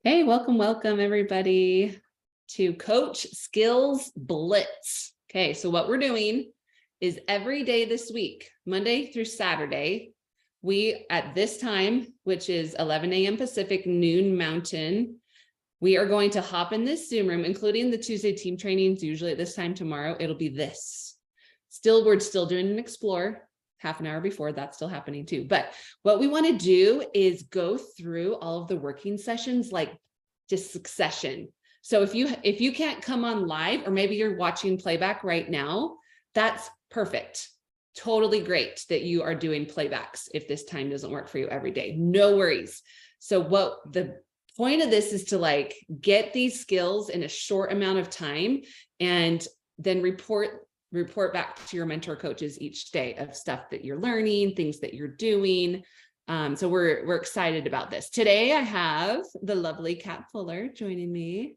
Hey, welcome everybody to Coach Skills Blitz. Okay, so what we're doing is every day this week, Monday through Saturday, we at this time, which is 11 a.m. Pacific, noon Mountain, we are going to hop in this Zoom room, including the Tuesday team trainings. Usually at this time tomorrow, it'll be this. We're still doing an explore. Half an hour before, that's still happening too. But what we want to do is go through all of the working sessions like just succession. So if you can't come on live, or maybe you're watching playback right now, that's perfect. Totally great that you are doing playbacks if this time doesn't work for you every day. No worries. So what the point of this is to like get these skills in a short amount of time and then report back to your mentor coaches each day of stuff that you're learning, things that you're doing. So we're excited about this. Today I have the lovely Kat Fuller joining me.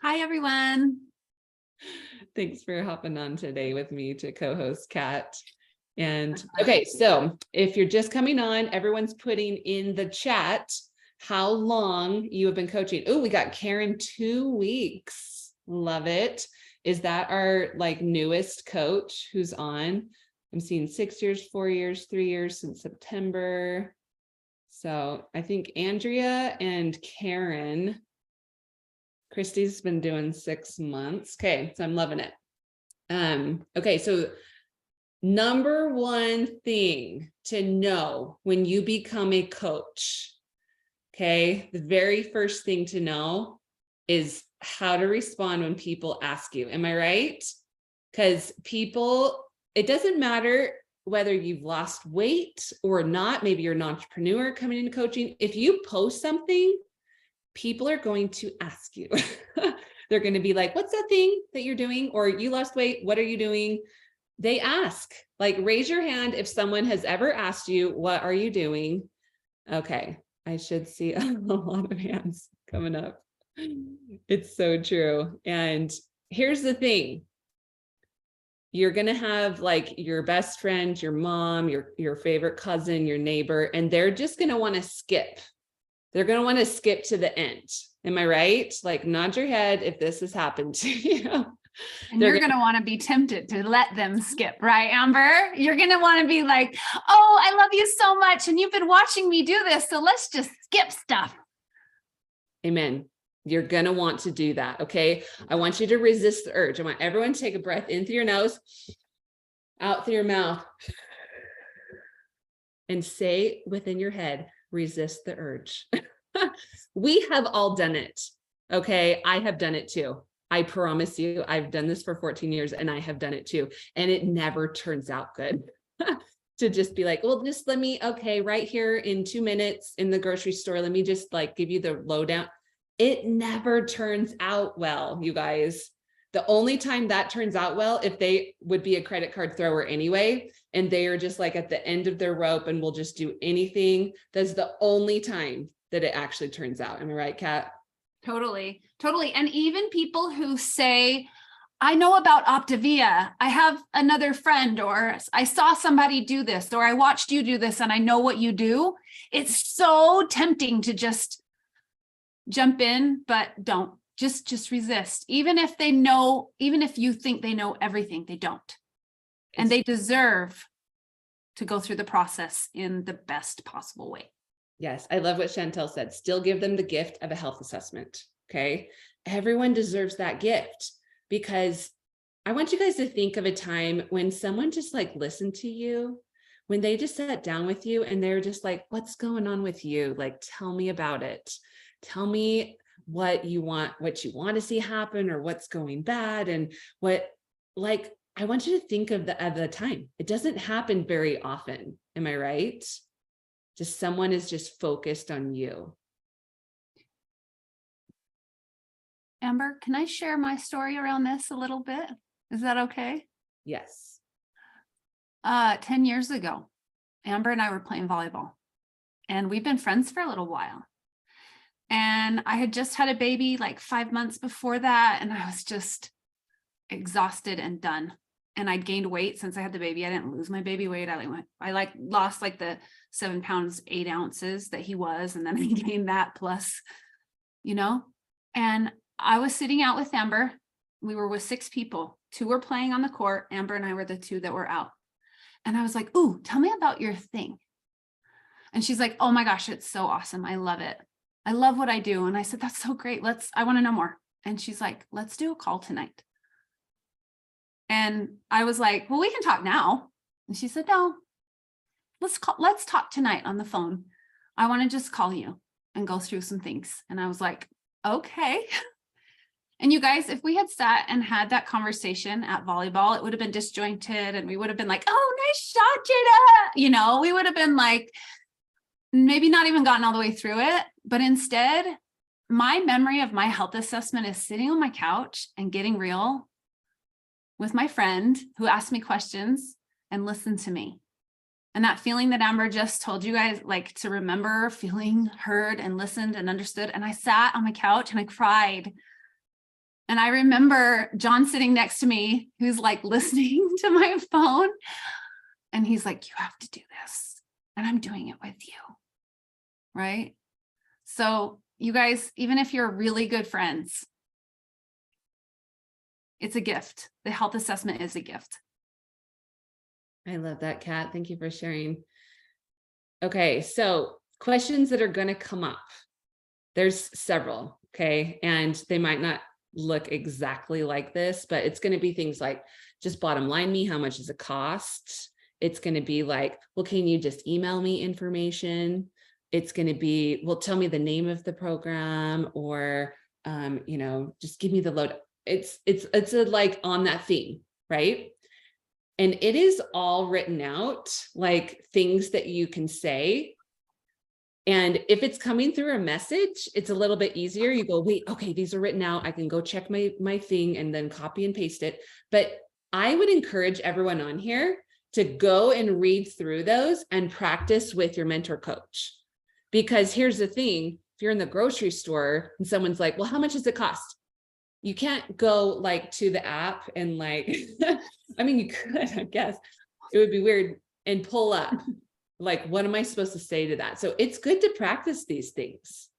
Hi, everyone. Thanks for hopping on today with me to co-host Kat. And okay, so if you're just coming on, everyone's putting in the chat how long you have been coaching. Oh, we got Karen, 2 weeks. Love it. Is that our like newest coach who's on? I'm seeing 6 years, 4 years, 3 years since September. So I think Andrea and Karen, Christy's been doing 6 months. Okay, so I'm loving it. Okay, so number one thing to know when you become a coach, okay, the very first thing to know is how to respond when people ask you. Am I right? Because people, it doesn't matter whether you've lost weight or not. Maybe you're an entrepreneur coming into coaching. If you post something, people are going to ask you. They're going to be like, what's that thing that you're doing? Or you lost weight, what are you doing? They ask, like, raise your hand if someone has ever asked you, what are you doing? Okay, I should see a lot of hands coming up. It's so true. And here's the thing. You're going to have like your best friend, your mom, your favorite cousin, your neighbor, and they're just going to want to skip. They're going to want to skip to the end. Am I right? Like, nod your head if this has happened to you. And you're going to want to be tempted to let them skip, right, Amber? You're going to want to be like, oh, I love you so much. And you've been watching me do this. So let's just skip stuff. Amen. You're going to want to do that. Okay. I want you to resist the urge. I want everyone to take a breath in through your nose, out through your mouth, and say within your head, resist the urge. We have all done it. Okay. I have done it too. I promise you, I've done this for 14 years and I have done it too. And it never turns out good. To just be like, well, just let me, okay, right here in 2 minutes in the grocery store, let me just like give you the lowdown. It never turns out well, you guys. The only time that turns out well, if they would be a credit card thrower anyway, and they are just like at the end of their rope and will just do anything. That's the only time that it actually turns out. Am I right, Kat? Totally. And even people who say, I know about Optavia. I have another friend, or I saw somebody do this, or I watched you do this and I know what you do. It's so tempting to just jump in, but don't. Just resist. Even if they know, even if you think they know everything, they don't. And they deserve to go through the process in the best possible way. Yes, I love what Chantel said. Still give them the gift of a health assessment. Okay. Everyone deserves that gift, because I want you guys to think of a time when someone just like listened to you, when they just sat down with you and they're just like, what's going on with you? Like, tell me about it. Tell me what you want to see happen, or what's going bad. And what, like, I want you to think of the time. It doesn't happen very often. Am I right? Just someone is just focused on you. Amber, can I share my story around this a little bit? Is that okay? Yes. 10 years ago, Amber and I were playing volleyball, and we've been friends for a little while. And I had just had a baby like 5 months before that, and I was just exhausted and done. And I'd gained weight since I had the baby. I didn't lose my baby weight. I lost like the 7 pounds, 8 ounces that he was. And then I gained that plus you know? And I was sitting out with Amber. We were with 6 people. 2 were playing on the court. Amber and I were the 2 that were out. And I was like, ooh, tell me about your thing. And she's like, oh my gosh, it's so awesome. I love it. I love what I do. And I said, that's so great. I want to know more. And she's like, let's do a call tonight. And I was like, well, we can talk now. And she said, no, let's talk tonight on the phone. I want to just call you and go through some things. And I was like, okay. And you guys, if we had sat and had that conversation at volleyball, it would have been disjointed and we would have been like, oh, nice shot, Jada. You know, we would have been like, maybe not even gotten all the way through it. But instead, my memory of my health assessment is sitting on my couch and getting real with my friend who asked me questions and listened to me. And that feeling that Amber just told you guys, like to remember feeling heard and listened and understood. And I sat on my couch and I cried. And I remember John sitting next to me, who's like listening to my phone. And he's like, you have to do this. And I'm doing it with you. Right? So you guys, even if you're really good friends, it's a gift. The health assessment is a gift. I love that, Kat. Thank you for sharing. Okay, so questions that are going to come up. There's several, okay? And they might not look exactly like this, but it's going to be things like, just bottom line me, how much does it cost? It's going to be like, well, can you just email me information? It's going to be, well, tell me the name of the program, or, you know, just give me the load. It's like on that theme, right? And it is all written out, like things that you can say. And if it's coming through a message, it's a little bit easier. You go, wait, okay, these are written out. I can go check my thing and then copy and paste it. But I would encourage everyone on here to go and read through those and practice with your mentor coach. Because here's the thing, if you're in the grocery store and someone's like, well, how much does it cost? You can't go like to the app and like, I mean, you could, I guess it would be weird, and pull up, like, what am I supposed to say to that? So it's good to practice these things.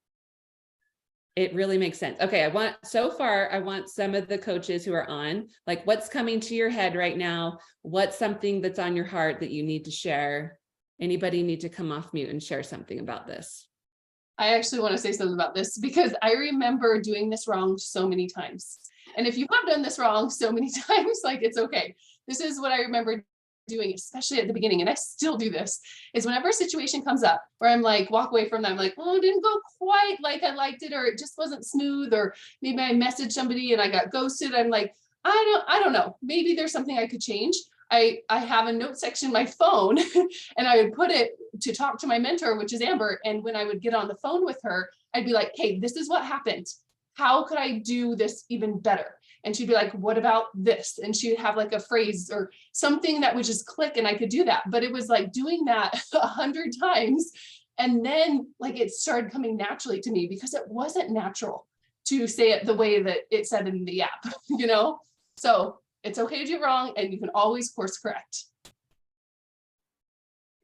It really makes sense. Okay, I want some of the coaches who are on, like, what's coming to your head right now? What's something that's on your heart that you need to share? Anybody need to come off mute and share something about this? I actually want to say something about this because I remember doing this wrong so many times. And if you have done this wrong so many times, like, it's okay. This is what I remember doing, especially at the beginning. And I still do this, is whenever a situation comes up where I'm like, walk away from them, like, oh, it didn't go quite like I liked it, or it just wasn't smooth, or maybe I messaged somebody and I got ghosted. I'm like, I don't know. Maybe there's something I could change. I have a note section in my phone and I would put it to talk to my mentor, which is Amber. And when I would get on the phone with her, I'd be like, hey, this is what happened. How could I do this even better? And she'd be like, what about this? And she would have like a phrase or something that would just click and I could do that. But it was like doing that 100 times. And then like it started coming naturally to me because it wasn't natural to say it the way that it said in the app, you know? So it's okay to do wrong and you can always course correct.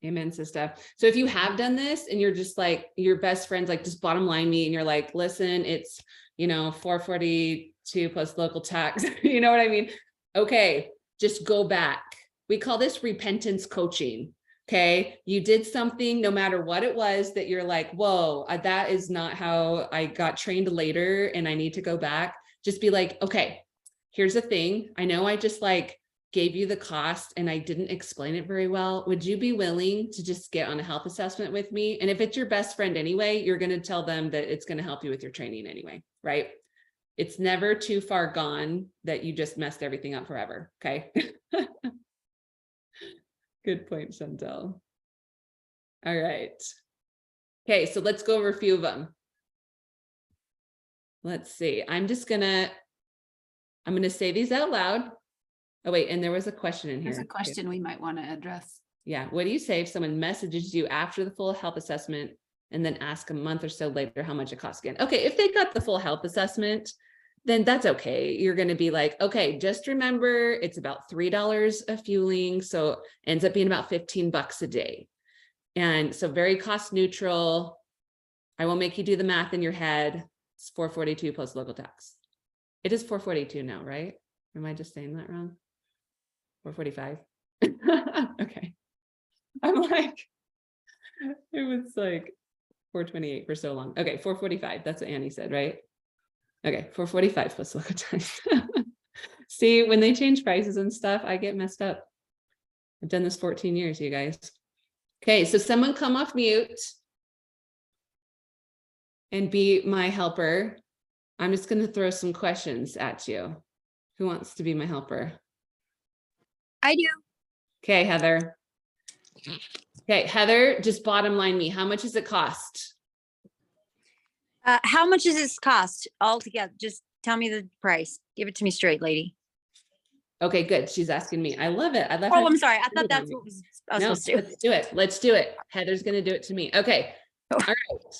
Amen, sister. So if you have done this and you're just like, your best friend's like, just bottom line me, and you're like, listen, it's, you know, $442 plus local tax, you know what I mean? Okay, just go back. We call this repentance coaching. Okay. You did something, no matter what it was, that you're like, whoa, that is not how I got trained later. And I need to go back. Just be like, okay, here's the thing. I know I just like gave you the cost and I didn't explain it very well. Would you be willing to just get on a health assessment with me? And if it's your best friend anyway, you're going to tell them that it's going to help you with your training anyway, right? It's never too far gone that you just messed everything up forever. Okay. Good point, Chantel. All right. Okay. So let's go over a few of them. Let's see. I'm going to say these out loud. Oh, wait. And there was a question in here. There's a question we might want to address. Yeah. What do you say if someone messages you after the full health assessment and then ask a month or so later how much it costs again? Okay. If they got the full health assessment, then that's okay. You're going to be like, okay, just remember it's about $3 of fueling. So ends up being about $15 a day. And so very cost neutral. I won't make you do the math in your head. It's 442 plus local tax. It is 442 now, right? Am I just saying that wrong? 445. Okay. I'm like, it was like 428 for so long. Okay, 445. That's what Annie said, right? Okay, 445 plus local tax. See, when they change prices and stuff, I get messed up. I've done this 14 years, you guys. Okay, so someone come off mute and be my helper. I'm just going to throw some questions at you. Who wants to be my helper? I do. Okay, Heather. Okay, Heather, just bottom line me. How much does it cost? How much does this cost altogether? Just tell me the price. Give it to me straight, lady. Okay, good. She's asking me. I love it. I love Oh, her. I'm sorry. I Good thought on that's me. what I was No, supposed to do. let's do it. Let's do it. Heather's going to do it to me. Okay. Oh. All right.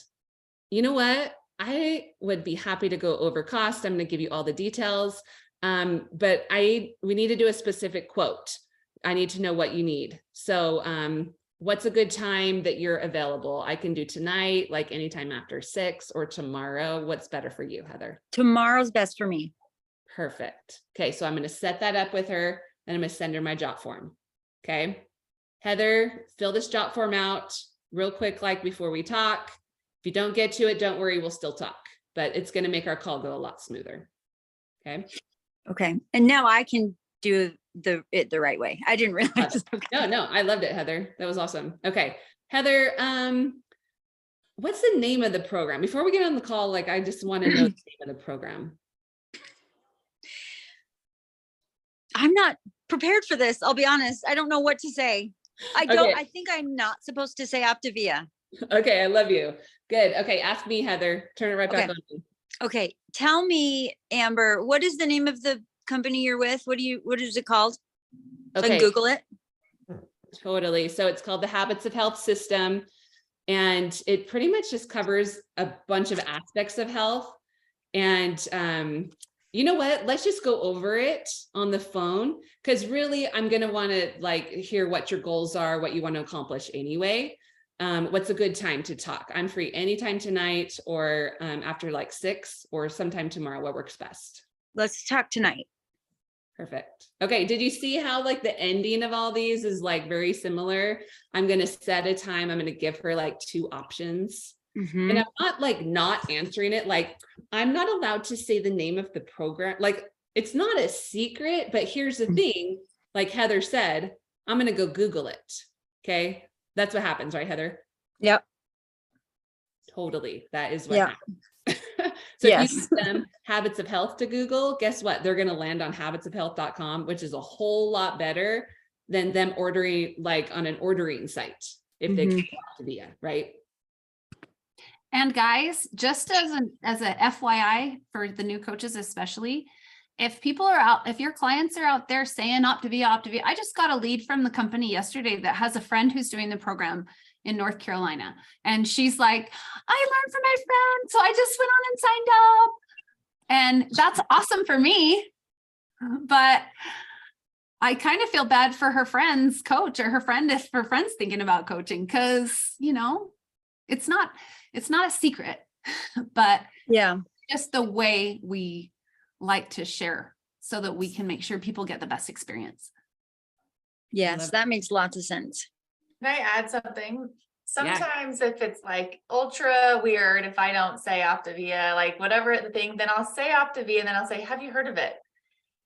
You know what? I would be happy to go over cost. I'm going to give you all the details. But we need to do a specific quote. I need to know what you need. So, what's a good time that you're available? I can do tonight, like anytime after 6, or tomorrow. What's better for you, Heather? Tomorrow's best for me. Perfect. Okay, so I'm going to set that up with her, and I'm going to send her my jot form. Okay. Heather, fill this jot form out real quick, like before we talk. If you don't get to it, don't worry, we'll still talk, but it's going to make our call go a lot smoother. Okay. Okay. And now I can do it the right way. I didn't realize. No, I loved it, Heather. That was awesome. Okay. Heather, what's the name of the program? Before we get on the call, like, I just want to know the name of the program. I'm not prepared for this. I'll be honest. I don't know what to say. Okay. I think I'm not supposed to say Optavia. Okay. I love you. Good. Okay. Ask me, Heather. Turn it right back Okay. on me. Okay. Tell me, Amber, what is the name of the company you're with? What is it called? So I Okay. can Google it. Totally. So it's called the Habits of Health System. And it pretty much just covers a bunch of aspects of health. And you know what? Let's just go over it on the phone, because really I'm going to want to like hear what your goals are, what you want to accomplish anyway. What's a good time to talk? I'm free anytime tonight, or after like 6, or sometime tomorrow. What works best? Let's talk tonight. Perfect. Okay. Did you see how like the ending of all these is like very similar? I'm going to set a time. I'm going to give her like 2 options. Mhm. And I'm not like not answering it. Like, I'm not allowed to say the name of the program. Like, it's not a secret, but here's the thing. Like Heather said, I'm going to go Google it. Okay. That's what happens, right, Heather? Yep. Totally. That is what Yeah. happens. So Yes. if you use them Habits of Health to Google, guess what? They're going to land on habitsofhealth.com, which is a whole lot better than them ordering like on an ordering site if they Mhm. can to be, right? And guys, just as a FYI for the new coaches, especially, if people are out, if your clients are out there saying Optavia, I just got a lead from the company yesterday that has a friend who's doing the program in North Carolina. And she's like, I learned from my friend, so I just went on and signed up. And that's awesome for me. But I kind of feel bad for her friend's coach, or her friend if her friend's thinking about coaching, because, you know, it's not a secret, but Yeah. just the way we like to share so that we can make sure people get the best experience. Yes. Love- That makes lots of sense. Can I add something? Sometimes if it's like ultra weird, if I don't say Optavia, like whatever the thing, then I'll say Optavia and then I'll say, have you heard of it?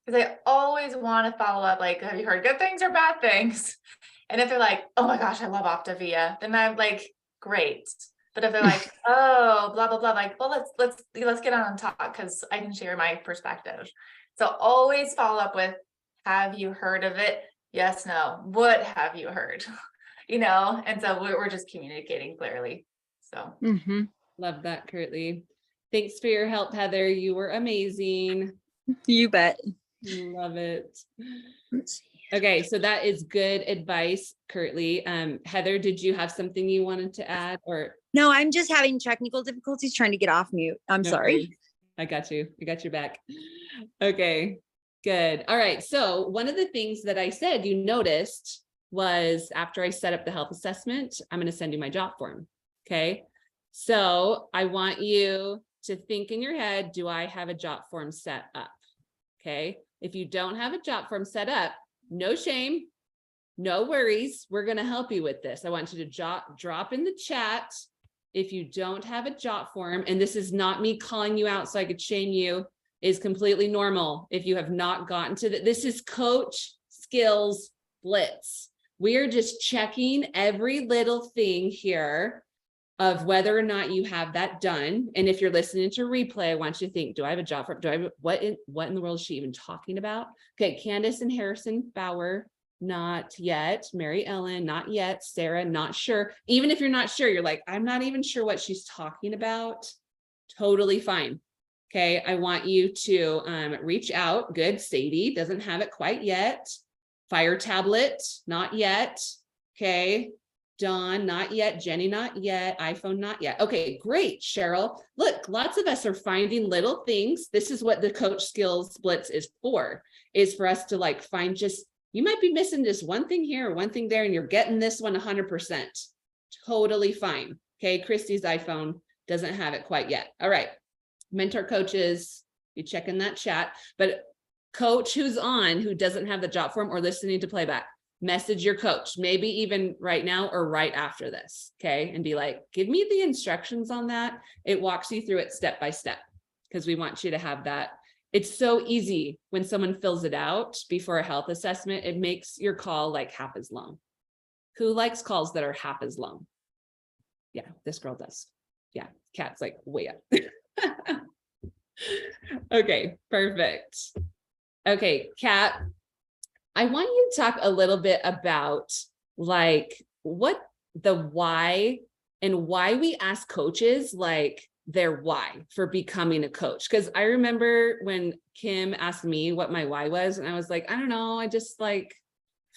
Because I always want to follow up, like, have you heard good things or bad things? And if they're like, oh my gosh, I love Optavia, then I'm like, great. But if they're like, oh, blah, blah, blah, like, well, let's get on and talk, because I can share my perspective. So always follow up with, have you heard of it? Yes, no. What have you heard? You know, and so we're just communicating clearly. So Mhm. Love that, Curtly. Thanks for your help, Heather. You were amazing. You bet. Love it. Let's see. Okay, so that is good advice, Curtly. Heather, did you have something you wanted to add, or? No, I'm just having technical difficulties trying to get off mute. I'm No sorry. worries. I got you. I got your back. Okay, good. All right. So one of the things that I said you noticed was after I set up the health assessment, I'm going to send you my job form. Okay. So I want you to think in your head, do I have a jot form set up? Okay. If you don't have a jot form set up, no shame, no worries. We're going to help you with this. I want you to drop in the chat if you don't have a jot form, and this is not me calling you out so I could shame you, is completely normal. If you have not gotten to this is Coach Skills Blitz. We are just checking every little thing here of whether or not you have that done. And if you're listening to replay, I want you to think, do I have a job for, what in the world is she even talking about? Okay, Candace and Harrison Bauer, not yet. Mary Ellen, not yet. Sarah, not sure. Even if you're not sure, you're like, I'm not even sure what she's talking about. Totally fine. Okay, I want you to reach out. Good, Sadie doesn't have it quite yet. Fire Tablet, not yet. Okay. Dawn, not yet. Jenny, not yet. iPhone, not yet. Okay, great, Cheryl. Look, lots of us are finding little things. This is what the Coach Skills Blitz is for us to like find just, you might be missing just one thing here or one thing there, and you're getting this one 100%. Totally fine. Okay, Christy's iPhone doesn't have it quite yet. All right, mentor coaches, you check in that chat, but coach who's on, who doesn't have the jot form or listening to playback, message your coach, maybe even right now or right after this, okay? And be like, give me the instructions on that. It walks you through it step by step, because we want you to have that. It's so easy when someone fills it out before a health assessment, it makes your call like half as long. Who likes calls that are half as long? Yeah, this girl does. Yeah, Kat's like way up. Okay, perfect. Okay, Kat, I want you to talk a little bit about like what the why and why we ask coaches like their why for becoming a coach. Because I remember when Kim asked me what my why was, and I was like, I don't know, I just like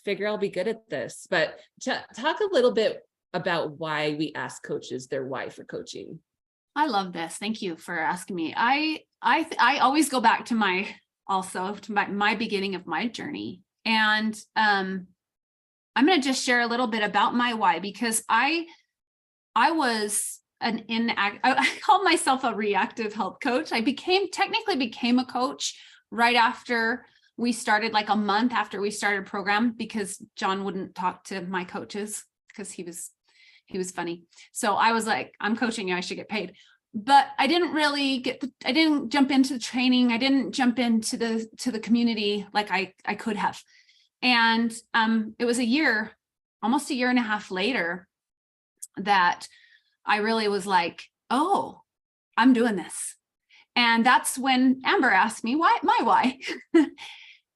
figure I'll be good at this. But talk a little bit about why we ask coaches their why for coaching. I love this. Thank you for asking me. I always go back to my beginning of my journey. And I'm going to just share a little bit about my why, because I was I called myself a reactive health coach. I technically became a coach right after we started, like a month after we started a program, because John wouldn't talk to my coaches because he was funny. So I was like, I'm coaching you, I should get paid. But I didn't really I didn't jump into the training. I didn't jump into the community like I could have. And it was almost a year and a half later that I really was like, oh, I'm doing this. And that's when Amber asked me my why.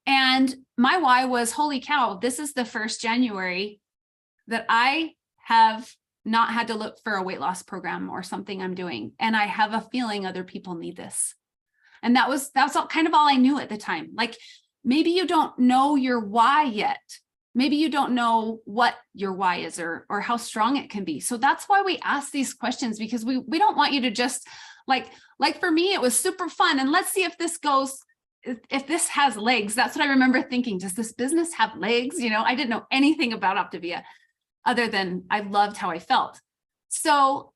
And my why was, holy cow, this is the first January that I have not had to look for a weight loss program or something I'm doing. And I have a feeling other people need this. And that's kind of all I knew at the time. Like, maybe you don't know your why yet. Maybe you don't know what your why is or how strong it can be. So that's why we ask these questions, because we don't want you to just like for me, it was super fun. And let's see if this has legs. That's what I remember thinking. Does this business have legs? You know, I didn't know anything about Optavia other than I loved how I felt. So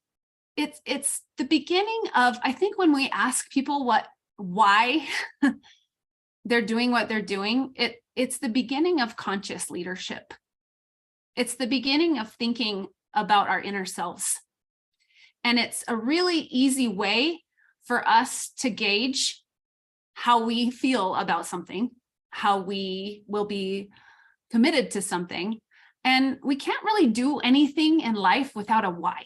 it's the beginning of, I think, when we ask people why they're doing what they're doing, it's the beginning of conscious leadership. It's the beginning of thinking about our inner selves. And it's a really easy way for us to gauge how we feel about something, how we will be committed to something. And we can't really do anything in life without a why.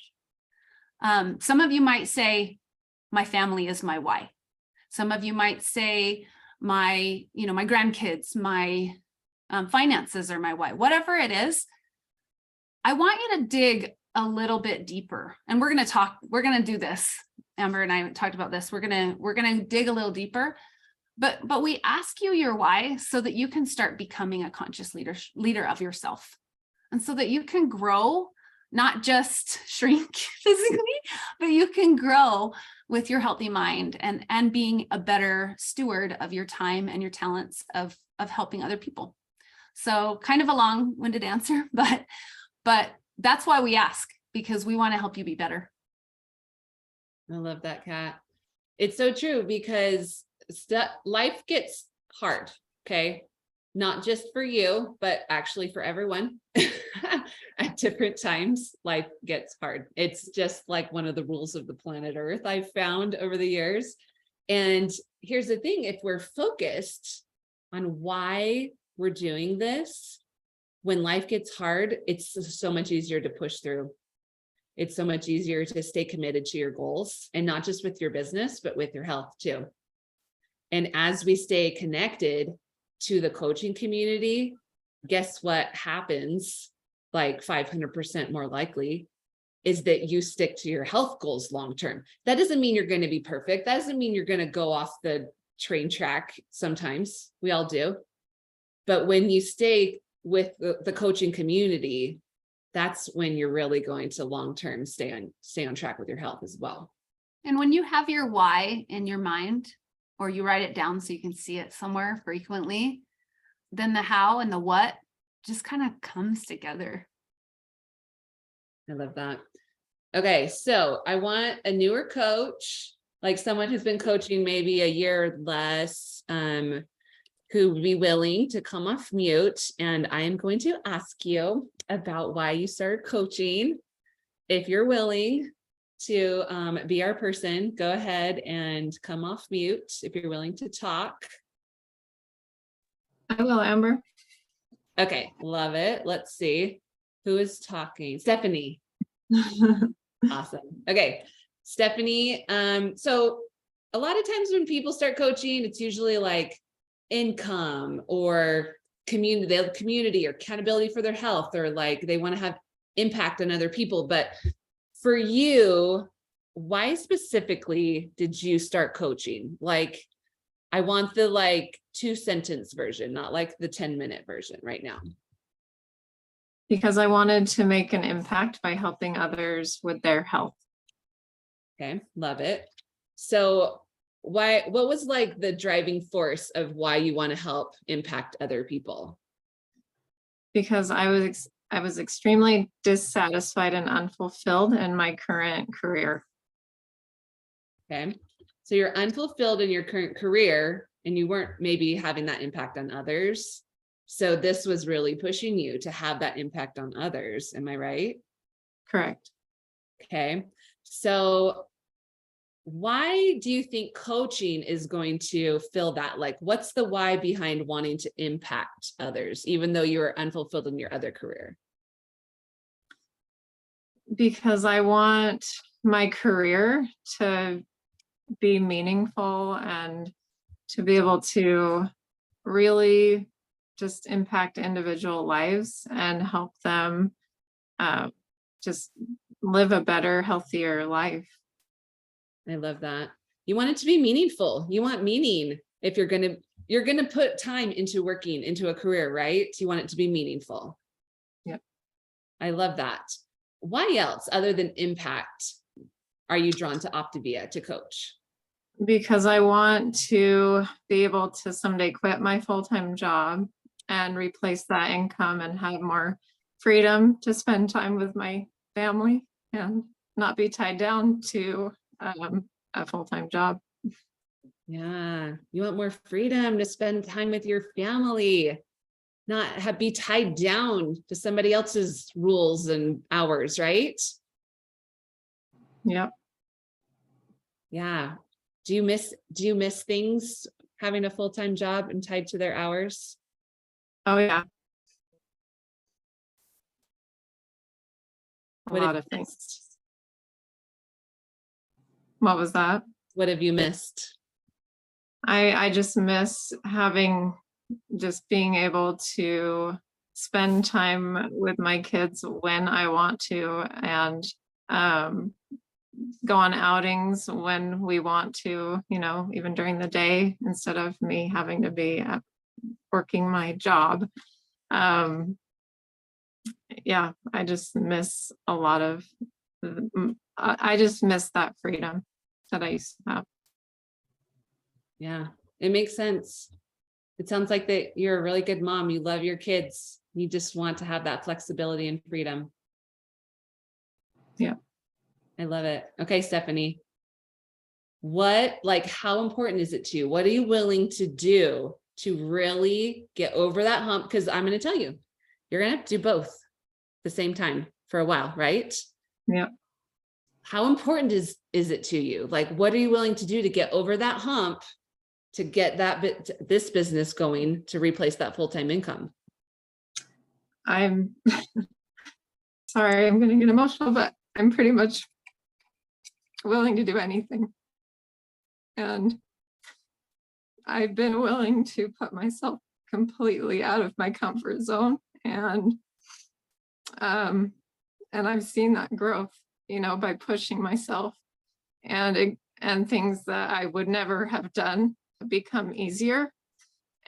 Some of you might say, my family is my why. Some of you might say, my grandkids, my finances are my why. Whatever it is, I want you to dig a little bit deeper. And we're going to do this. Amber and I talked about this. We're going to dig a little deeper, but we ask you your why so that you can start becoming a conscious leader of yourself. And so that you can grow, not just shrink physically, but you can grow with your healthy mind and being a better steward of your time and your talents of helping other people. So kind of a long-winded answer, but that's why we ask, because we want to help you be better. I love that, Kat. It's so true because life gets hard, okay? Not just for you, but actually for everyone. At different times, life gets hard. It's just like one of the rules of the planet Earth I've found over the years. And here's the thing, if we're focused on why we're doing this, when life gets hard, it's so much easier to push through. It's so much easier to stay committed to your goals, and not just with your business, but with your health too. And as we stay connected to the coaching community, guess what happens, like 500% more likely, is that you stick to your health goals long-term. That doesn't mean you're going to be perfect. That doesn't mean you're going to go off the train track. Sometimes we all do. But when you stay with the coaching community, that's when you're really going to long-term stay on track with your health as well. And when you have your why in your mind, or you write it down so you can see it somewhere frequently, then the how and the what just kind of comes together. I love that. Okay, so I want a newer coach, like someone who's been coaching maybe a year or less, who would be willing to come off mute. And I am going to ask you about why you started coaching. If you're willing to be our person, go ahead and come off mute if you're willing to talk. I will, Amber. Okay, love it. Let's see who is talking. Stephanie. Awesome. Okay, Stephanie. So a lot of times when people start coaching, it's usually like income or community or accountability for their health, or like they want to have impact on other people. But for you, why specifically did you start coaching? Like, I want the 2-sentence version, not like the 10-minute version right now. Because I wanted to make an impact by helping others with their health. Okay, love it. So what was like the driving force of why you want to help impact other people? Because I was extremely dissatisfied and unfulfilled in my current career. Okay, so you're unfulfilled in your current career and you weren't maybe having that impact on others. So this was really pushing you to have that impact on others. Am I right? Correct. Okay, so why do you think coaching is going to fill that? Like, what's the why behind wanting to impact others, even though you are unfulfilled in your other career? Because I want my career to be meaningful and to be able to really just impact individual lives and help them just live a better, healthier life. I love that. You want it to be meaningful. You want meaning. If you're going to put time into working into a career, right? You want it to be meaningful. Yep. I love that. Why else, other than impact, are you drawn to Optavia to coach? Because I want to be able to someday quit my full-time job and replace that income and have more freedom to spend time with my family and not be tied down to a full-time job. Yeah, you want more freedom to spend time with your family, not be tied down to somebody else's rules and hours, right? Yep. Yeah. Do you miss things, having a full-time job and tied to their hours? Oh yeah. A What have lot you of things. missed? What was that? What have you missed? I just miss just being able to spend time with my kids when I want to, and go on outings when we want to, even during the day, instead of me having to be working my job. Yeah, I just miss a lot of, I just miss that freedom that I used to have. Yeah, it makes sense. It sounds like that you're a really good mom. You love your kids. You just want to have that flexibility and freedom. Yeah. I love it. Okay, Stephanie. how important is it to you? What are you willing to do to really get over that hump? Because I'm going to tell you, you're going to have to do both at the same time for a while, right? Yeah. How important is it to you? Like, what are you willing to do to get over that hump, to get this business going, to replace that full-time income? I'm sorry, I'm going to get emotional, but I'm pretty much willing to do anything. And I've been willing to put myself completely out of my comfort zone. And I've seen that growth, by pushing myself, and things that I would never have done become easier.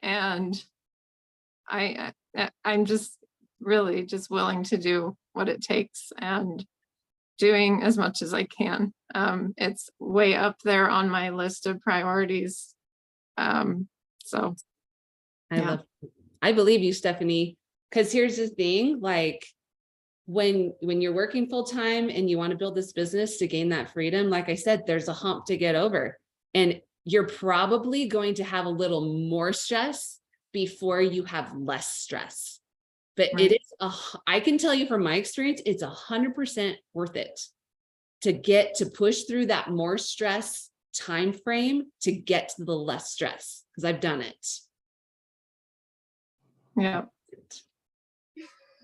And I'm just really just willing to do what it takes and doing as much as I can. It's way up there on my list of priorities. So yeah. I believe you, Stephanie, because here's the thing, like when you're working full time and you want to build this business to gain that freedom, like I said, there's a hump to get over, and you're probably going to have a little more stress before you have less stress. But Right. it is I can tell you from my experience, it's 100% worth it to get to push through that more stress time frame to get to the less stress, because I've done it. Yeah.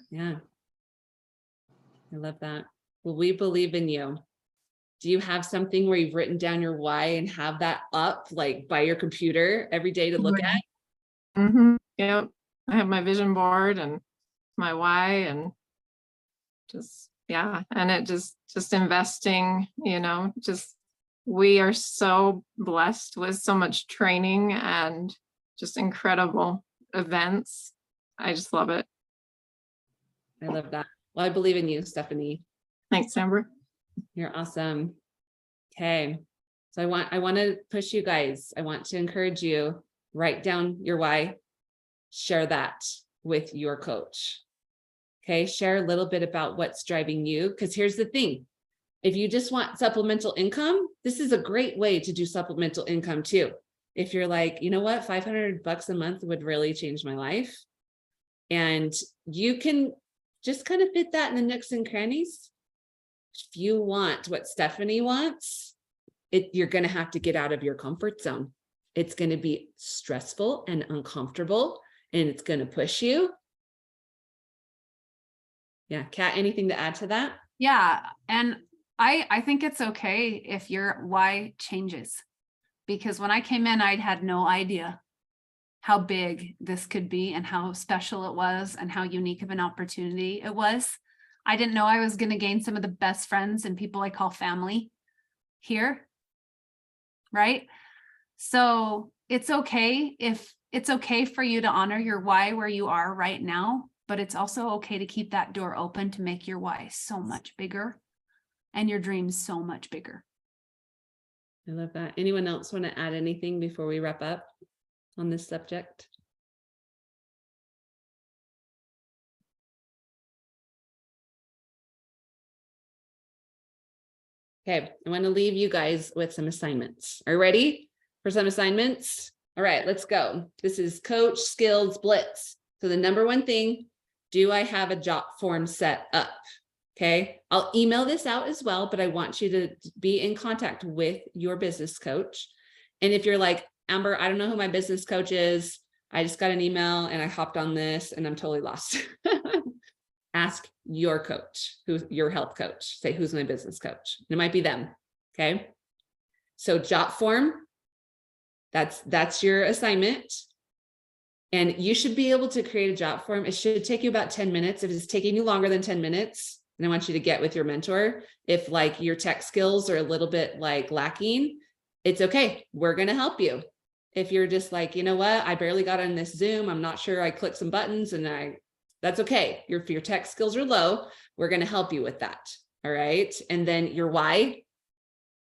Yeah. I love that. Well, we believe in you. Do you have something where you've written down your why and have that up like by your computer every day to look at? Mm-hmm. Yeah. I have my vision board and my why, and just, yeah. And it just investing, we are so blessed with so much training and just incredible events. I just love it. I love that. Well, I believe in you, Stephanie. Thanks, Amber. You're awesome. Okay. So I want to push you guys. I want to encourage you, write down your why, share that with your coach. Okay. Share a little bit about what's driving you. Because here's the thing. If you just want supplemental income, this is a great way to do supplemental income too. If you're like, you know what, $500 a month would really change my life. And you can just kind of fit that in the nooks and crannies. If you want what Stephanie wants, you're going to have to get out of your comfort zone. It's going to be stressful and uncomfortable, and it's going to push you. Yeah. Kat, anything to add to that? Yeah. And I think it's okay if your why changes, because when I came in, I had no idea how big this could be and how special it was and how unique of an opportunity it was. I didn't know I was going to gain some of the best friends and people I call family here. Right. So it's okay for you to honor your why where you are right now, but it's also okay to keep that door open to make your why so much bigger and your dreams so much bigger. I love that. Anyone else want to add anything before we wrap up on this subject? Okay, I want to leave you guys with some assignments. Are you ready for some assignments? All right, let's go. This is Coach Skills Blitz. So the number one thing, do I have a job form set up? Okay, I'll email this out as well, but I want you to be in contact with your business coach. And if you're like, Amber, I don't know who my business coach is, I just got an email and I hopped on this and I'm totally lost. Ask your coach, who's your health coach. Say, who's my business coach? It might be them. Okay. So job form, that's your assignment. And you should be able to create a job form. It should take you about 10 minutes. If it's taking you longer than 10 minutes, and I want you to get with your mentor. If like your tech skills are a little bit like lacking, it's okay. We're going to help you. If you're just like, you know what, I barely got on this Zoom, I'm not sure, I clicked some buttons and that's okay. If your tech skills are low, we're going to help you with that. All right. And then your why,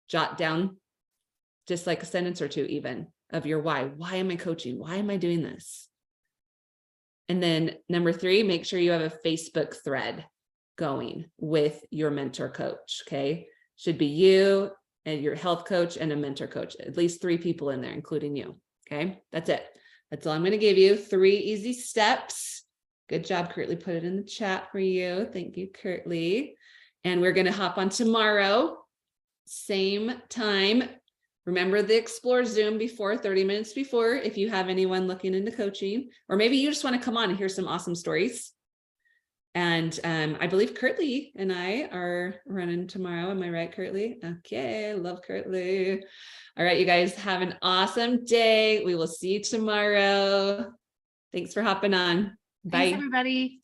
jot down just like a sentence or two even of your why. Why am I coaching? Why am I doing this? And then number 3, make sure you have a Facebook thread going with your mentor coach. Okay. Should be you, and your health coach and a mentor coach, at least 3 people in there, including you. Okay, that's it. That's all I'm going to give you. 3 easy steps. Good job, Kurtley. Put it in the chat for you. Thank you, Kurtley. And we're going to hop on tomorrow, same time. Remember the Explore Zoom before, 30 minutes before, if you have anyone looking into coaching, or maybe you just want to come on and hear some awesome stories. And I believe Kurtley and I are running tomorrow. Am I right, Kurtley? Okay, love Kurtley. All right, you guys have an awesome day. We will see you tomorrow. Thanks for hopping on. Bye. Thanks, everybody.